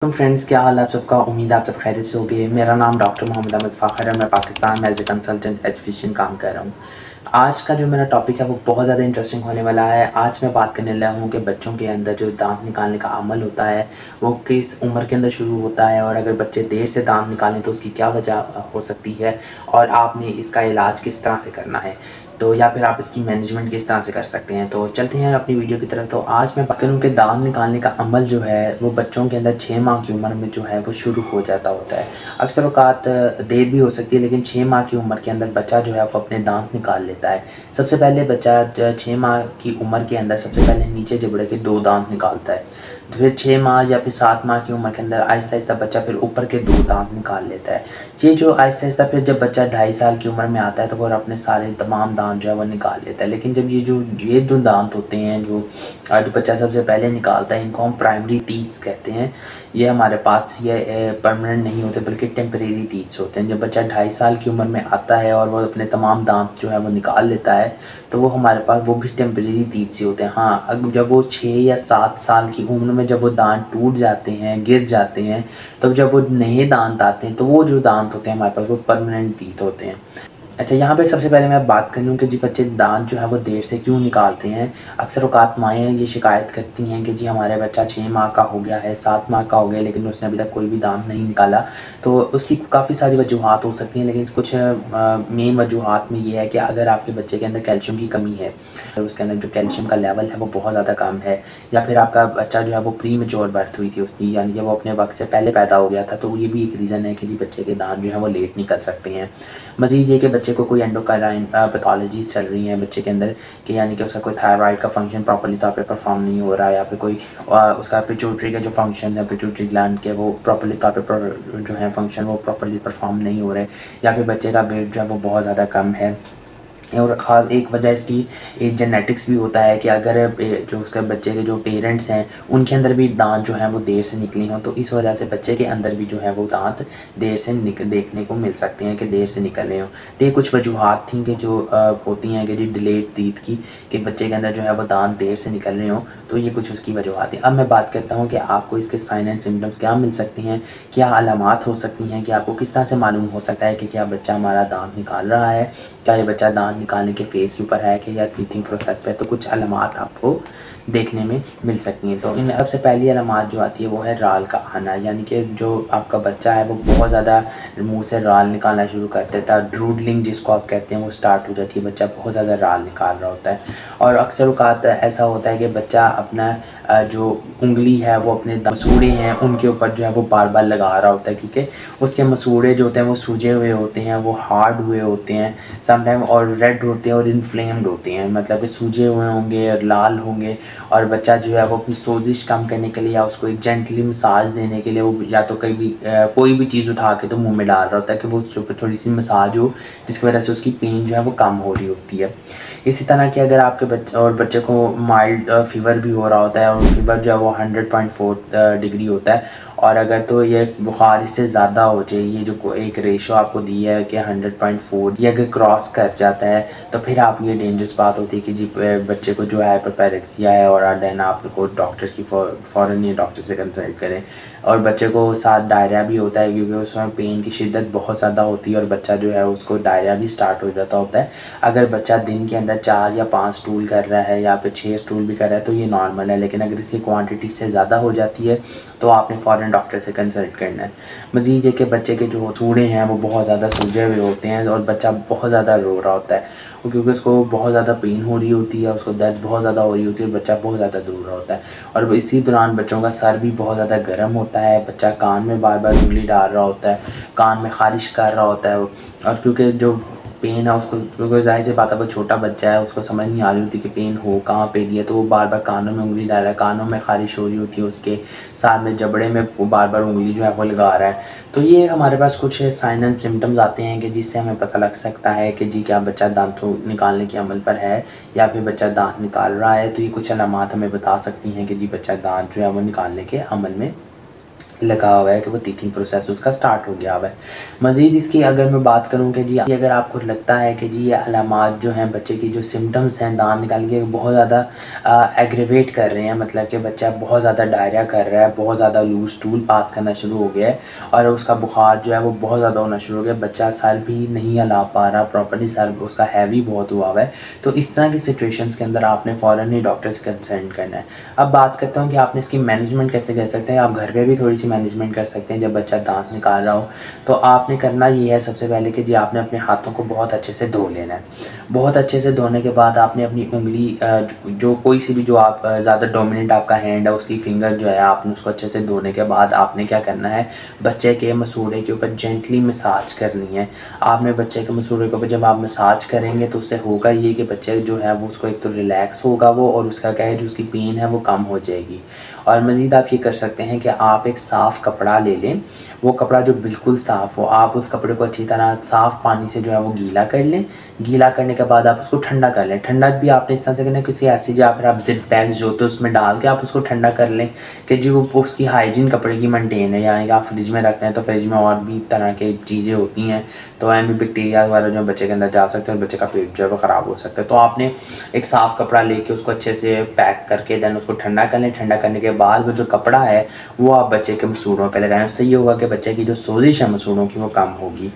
तो फ्रेंड्स, क्या हाल है आप सबका। उम्मीद है आप सब खैरियत से होंगे। मेरा नाम डॉक्टर मोहम्मद अहमद फ़ाखर है। मैं पाकिस्तान में एज ए कंसल्टेंट एजुकेशन काम कर रहा हूँ। आज का जो मेरा टॉपिक है वो बहुत ज़्यादा इंटरेस्टिंग होने वाला है। आज मैं बात करने लगा हूँ कि बच्चों के अंदर जो दांत निकालने का अमल होता है वो किस उम्र के अंदर शुरू होता है, और अगर बच्चे देर से दांत निकालें तो उसकी क्या वजह हो सकती है, और आपने इसका इलाज किस तरह से करना है, तो या फिर आप इसकी मैनेजमेंट किस तरह से कर सकते हैं। तो चलते हैं अपनी वीडियो की तरफ। तो आज मैं बात करूँ कि दांत निकालने का अमल जो है वो बच्चों के अंदर 6 माह की उम्र में जो है वो शुरू हो जाता होता है। अक्सर औक़ात देर भी हो सकती है, लेकिन 6 माह की उम्र के अंदर बच्चा जो है वो अपने दांत निकाल लेता है। सबसे पहले बच्चा 6 माह की उम्र के अंदर सबसे पहले नीचे जबड़े के 2 दांत निकालता है। तो फिर 6 माह या फिर 7 माह की उम्र के अंदर आहिस्ता आहिस्ता बच्चा फिर ऊपर के 2 दांत निकाल लेता है। ये जो आहिस्ता आहिस्ता फिर जब बच्चा 2.5 साल की उम्र में आता है तो वो अपने सारे तमाम दांत जो है वो निकाल लेता है। लेकिन जब ये दो दांत होते हैं जो बच्चा सबसे पहले निकालता है, इनको हम प्राइमरी टीथ्स कहते हैं। ये हमारे पास ये परमानेंट नहीं होते बल्कि टेम्परेरी टीथ्स होते हैं। जब बच्चा 2.5 साल की उम्र में आता है और वो अपने तमाम दांत जो है वो निकाल लेता है तो वो हमारे पास वो भी टेम्परेरी टीथ्स ही होते हैं। हाँ, अब जब वो 6 या 7 साल की उम्र में जब वो दांत टूट जाते हैं, गिर जाते हैं, तब जब वो नए दांत आते हैं तो वो जो दांत होते हैं हमारे पास वो परमानेंट टीथ होते हैं। अच्छा, यहाँ पे सबसे पहले मैं बात कर लूँ कि जी बच्चे दांत जो है वो देर से क्यों निकालते हैं। अक्सर औक़ात माएँ ये शिकायत करती हैं कि जी हमारे बच्चा 6 माह का हो गया है, 7 माह का हो गया, लेकिन उसने अभी तक कोई भी दांत नहीं निकाला। तो उसकी काफ़ी सारी वजूहात हो सकती हैं, लेकिन कुछ मेन वजूहात में ये है कि अगर आपके बच्चे के अंदर कैल्शियम की कमी है, तो उसके अंदर जो कैल्शियम का लेवल है वो बहुत ज़्यादा कम है, या फिर आपका बच्चा जो है वो प्री मैच्योर बर्थ हुई थी उसकी, यानी कि वो अपने वक्त से पहले पैदा हो गया था, तो ये भी एक रीज़न है कि जी बच्चे के दांत जो है वो लेट निकल सकते हैं। मज़ीद ये कि बच्चे को कोई एंडोक्राइन पैथोलॉजीज़ चल रही हैं बच्चे के अंदर, कि यानी कि उसका कोई थायराइड का फंक्शन प्रॉपर्ली तौर पे परफॉर्म नहीं हो रहा है, या फिर कोई उसका पिट्यूटरी का जो फंक्शन है, पिट्यूटरी ग्लैंड के वो प्रॉपर्ली तौर पे जो है फंक्शन वो प्रॉपर्ली परफॉर्म नहीं हो रहे, या फिर बच्चे का वेट जो है वो बहुत ज़्यादा कम है। और ख़ास एक वजह इसकी एक जेनेटिक्स भी होता है कि अगर जो उसके बच्चे के जो पेरेंट्स हैं उनके अंदर भी दांत जो हैं वो देर से निकली हों, तो इस वजह से बच्चे के अंदर भी जो है वो दांत देर से देखने को मिल सकते हैं कि देर से निकल रहे हों। तो ये कुछ वजूहात थी कि जो होती हैं कि जी डिलेड टीथ की, कि बच्चे के अंदर जो है वो दांत देर से निकल रहे हों, तो ये कुछ उसकी वजूहात हैं। अब मैं बात करता हूँ कि आपको इसके साइन एंड सिम्टम्स क्या मिल सकती हैं, क्या अलामात हो सकती हैं, कि आपको किस तरह से मालूम हो सकता है कि क्या बच्चा हमारा दांत निकाल रहा है, क्या ये बच्चा दांत निकालने के फेज़ के ऊपर है कि या टीथिंग प्रोसेस पे। तो कुछ अलामात आपको देखने में मिल सकती हैं। तो इन सबसे पहली अलामात जो आती है वो है राल का आना, यानी कि जो आपका बच्चा है वो बहुत ज़्यादा मुंह से राल निकालना शुरू कर देता है। ड्रूडलिंग जिसको आप कहते हैं वो स्टार्ट हो जाती है, बच्चा बहुत ज़्यादा राल निकाल रहा होता है। और अक्सर औक़ात ऐसा होता है कि बच्चा अपना जो उंगली है वो अपने मसूड़े हैं उनके ऊपर जो है वो बार बार लगा रहा होता है, क्योंकि उसके मसूड़े जो होते हैं वो सूजे हुए होते हैं, वो हार्ड हुए होते हैं समटाइम, और रेड होते हैं और इन्फ्लेम्ड होते हैं, मतलब कि सूजे हुए होंगे और लाल होंगे। और बच्चा जो है वो अपनी सोजिश कम करने के लिए या उसको एक जेंटली मसाज देने के लिए वो या तो कोई भी चीज़ उठा के तो मुंह में डाल रहा होता है कि वो उसके ऊपर थोड़ी सी मसाज हो, जिसकी वजह से उसकी पेन जो है वो कम हो रही होती है। इसी तरह कि अगर आपके बच्चे को माइल्ड फीवर भी हो रहा होता है, और फीवर जो है वो 100.4 डिग्री होता है, और अगर तो ये बुखार इससे ज़्यादा हो जाए, ये जो एक रेशो आपको दी है कि 100.4 ये अगर क्रॉस कर जाता है तो फिर आप ये डेंजरस बात होती है कि जी बच्चे को जो है हाइपरपेरेक्सिया है, और देन आपको डॉक्टर की फ़ौरन ये डॉक्टर से कंसल्ट करें। और बच्चे को साथ डायरिया भी होता है, क्योंकि उसमें पेन की शिद्दत बहुत ज़्यादा होती है और बच्चा जो है उसको डायरिया भी स्टार्ट हो जाता होता है। अगर बच्चा दिन के अंदर 4 या 5 स्टूल कर रहा है या फिर 6 स्टूल भी कर रहा है तो ये नॉर्मल है, लेकिन अगर इसकी क्वांटिटी से ज़्यादा हो जाती है तो आपने फ़ौरन डॉक्टर से कंसल्ट करना है। मज़ीद ये कि बच्चे के जो सूढ़े हैं वो बहुत ज़्यादा सूजे हुए होते हैं और बच्चा बहुत ज़्यादा रो रहा होता है, क्योंकि उसको बहुत ज़्यादा पेन हो रही होती है, उसको दर्द बहुत ज़्यादा हो रही होती है, बच्चा बहुत ज़्यादा रो रहा होता है। और इसी दौरान बच्चों का सर भी बहुत ज़्यादा गर्म होता है, बच्चा कान में बार बार उंगली डाल रहा होता है, कान में ख़ारिश कर रहा होता है। और क्योंकि जो पेन है उसको, क्योंकि ज़ाहिर सी बात है वो छोटा बच्चा है, उसको समझ नहीं आ रही होती कि पेन हो कहाँ पे रही है, तो वो बार बार कानों में उंगली डाल रहा है, कानों में ख़ारिश हो रही होती है, उसके साथ में जबड़े में वो बार बार उंगली जो है वो लगा रहा है। तो ये हमारे पास कुछ साइन एंड सिम्टम्स आते हैं कि जिससे हमें पता लग सकता है कि जी क्या बच्चा दांतों निकालने के अमल पर है या फिर बच्चा दांत निकाल रहा है। तो ये कुछ अलामात हमें बता सकती हैं कि जी बच्चा दांत जो है वो निकालने के अमल में लगा हुआ है कि वो टीथिंग प्रोसेस उसका स्टार्ट हो गया हुआ है। मज़ीद इसकी अगर मैं बात करूँ कि जी अगर आपको लगता है कि जी ये अलामात जो हैं बच्चे की जो सिम्टम्स हैं दांत निकाल के बहुत ज़्यादा एग्रेवेट कर रहे हैं, मतलब कि बच्चा बहुत ज़्यादा डायरिया कर रहा है, बहुत ज़्यादा लूज स्टूल पास करना शुरू हो गया है और उसका बुखार जो है वो बहुत ज़्यादा होना शुरू हो गया, बच्चा सर भी नहीं हिला पा रहा प्रॉपर्ली, सर उसका हैवी बहुत हुआ हुआ है, तो इस तरह की सिचुएशंस के अंदर आपने फ़ौरन ही डॉक्टर से कंसल्ट करना है। अब बात करता हूँ कि आपने इसकी मैनेजमेंट कैसे कर सकते हैं। आप घर पे भी थोड़ी सी मैनेजमेंट कर सकते हैं। जब बच्चा दांत निकाल रहा हो तो आपने करना ये है सबसे पहले कि जी आपने अपने हाथों को बहुत अच्छे से धो लेना है। बहुत अच्छे से धोने के बाद आपने अपनी उंगली जो कोई सी भी जो आप ज़्यादा डोमिनेंट आपका हैंड है उसकी फिंगर जो है आपने उसको अच्छे से धोने के बाद आपने क्या करना है, बच्चे के मसूड़े के ऊपर जेंटली मसाज करनी है। आपने बच्चे के मसूड़े के ऊपर जब आप मसाज करेंगे तो उससे होगा ये कि बच्चे जो है वो उसको एक तो रिलैक्स होगा वो, और उसका क्या है जो उसकी पेन है वो कम हो जाएगी। और मज़ीद आप ये कर सकते हैं कि आप एक साफ़ कपड़ा ले लें, वो कपड़ा जो बिल्कुल साफ़ हो, आप उस कपड़े को अच्छी तरह साफ़ पानी से जो है वो गीला कर लें। गीला करने के बाद आप उसको ठंडा कर लें। ठंडा भी आपने इस तरह से करना, किसी ऐसी जगह पर आप जिप बैग्स जो होते हैं उसमें डाल के आप उसको ठंडा कर लें कि जो वो उसकी हाइजीन कपड़े की मेंटेन है, यानी कि आप फ्रिज में रख रहे हैं तो फ्रिज में और भी तरह की चीज़ें होती हैं तो एम बैक्टीरिया वगैरह जो बच्चे के अंदर जा सकते हैं और बच्चे का पेट जो है वो ख़राब हो सकता है। तो आपने एक साफ़ कपड़ा लेके उसको अच्छे से पैक करके देन उसको ठंडा कर लें। ठंडा करने के बाद वो जो कपड़ा है वो आप बच्चे के मसूड़ों पे लगाएं। उससे ये होगा कि बच्चे की जो सोजिश है मसूड़ों की वो कम होगी।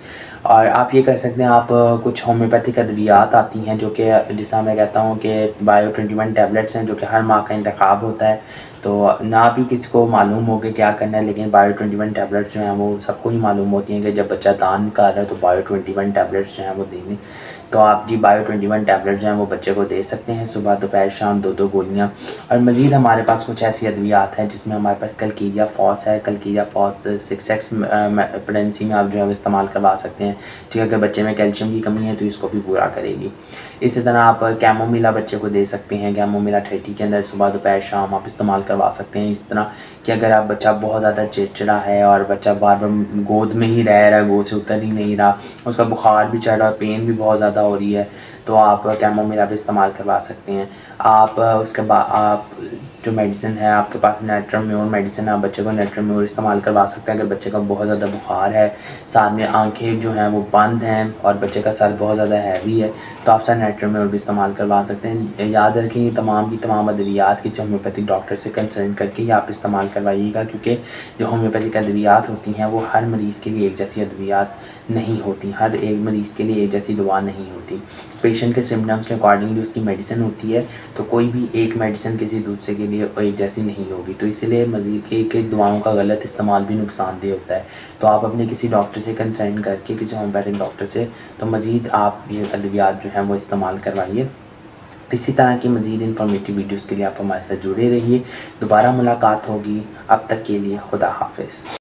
और आप ये कर सकते हैं, आप कुछ होम्योपैथिक अद्वियात आती हैं जो कि जिसका मैं कहता हूँ कि बायो 21 टैबलेट्स हैं जो कि हर माह का इंतखाब होता है, तो ना भी किसी को मालूम हो कि क्या करना है, लेकिन बायो 21 टैबलेट्स जो हैं वो सबको ही मालूम होती हैं कि जब बच्चा दांत निकाल रहा है तो बायो 21 टैबलेट्स जो हैं वो देने। तो आप जी बायो 21 टैबलेट जो हैं वो बच्चे को दे सकते हैं सुबह दोपहर शाम 2-2 गोलियाँ। और मज़ीद हमारे पास कुछ ऐसी अद्वियात हैं जिसमें हमारे पास कलकीरिया फॉस है। कलकीरिया फॉस 6x प्रेगनेंसी में आप जो है वो इस्तेमाल करवा सकते हैं। ठीक है, अगर बच्चे में कैल्शियम की कमी है तो इसको भी पूरा करेगी। इसी तरह आप कैमोमिला बच्चे को दे सकते हैं। कैमोमिला 30 के अंदर सुबह दोपहर शाम आप इस्तेमाल करवा सकते हैं। इस तरह कि अगर आप बच्चा बहुत ज़्यादा चिड़चिड़ा है और बच्चा बार बार गोद में ही रह रहा है, गोद से उतर ही नहीं रहा, उसका बुखार भी चढ़ रहा है, पेन भी बहुत ज़्यादा हो रही है, तो आप कैमोमिला भी इस्तेमाल करवा सकते हैं। आप उसके बाद आप जो मेडिसिन है आपके पास नेट्रोम्योर मेडिसिन है, आप बच्चे को नेट्रोम्योर इस्तेमाल करवा सकते हैं। अगर बच्चे का बहुत ज़्यादा बुखार है, साथ में आंखें जो हैं वो बंद हैं और बच्चे का सर बहुत ज़्यादा हैवी है तो आप सर नेट्रोम्योर भी इस्तेमाल करवा सकते हैं। याद रखें ये तमाम की तमाम अद्वियात किसी होम्योपैथिक डॉक्टर से कंसल्ट करके ही आप इस्तेमाल करवाइएगा, क्योंकि जो होम्योपैथिक अद्वियात होती हैं वो हर मरीज़ के लिए एक जैसी अद्वियात नहीं होती, हर एक मरीज़ के लिए एक जैसी दवा नहीं होती। पेशेंट के सिम्टम्स के अकॉर्डिंगली उसकी मेडिसिन होती है, तो कोई भी एक मेडिसिन किसी दूसरे के लिए एक जैसी नहीं होगी। तो इसलिए मज़ीद एक दवाओं का गलत इस्तेमाल भी नुकसानदेह होता है। तो आप अपने किसी डॉक्टर से कंसल्ट करके, किसी होम्योपैथिक डॉक्टर से, तो मज़ीद आप ये अद्वियात जो हैं वो इस्तेमाल करवाइए। इसी तरह की मज़ीद इन्फॉर्मेटिव वीडियोज़ के लिए आप हमारे साथ जुड़े रहिए। दोबारा मुलाकात होगी, अब तक के लिए खुदा हाफिज़।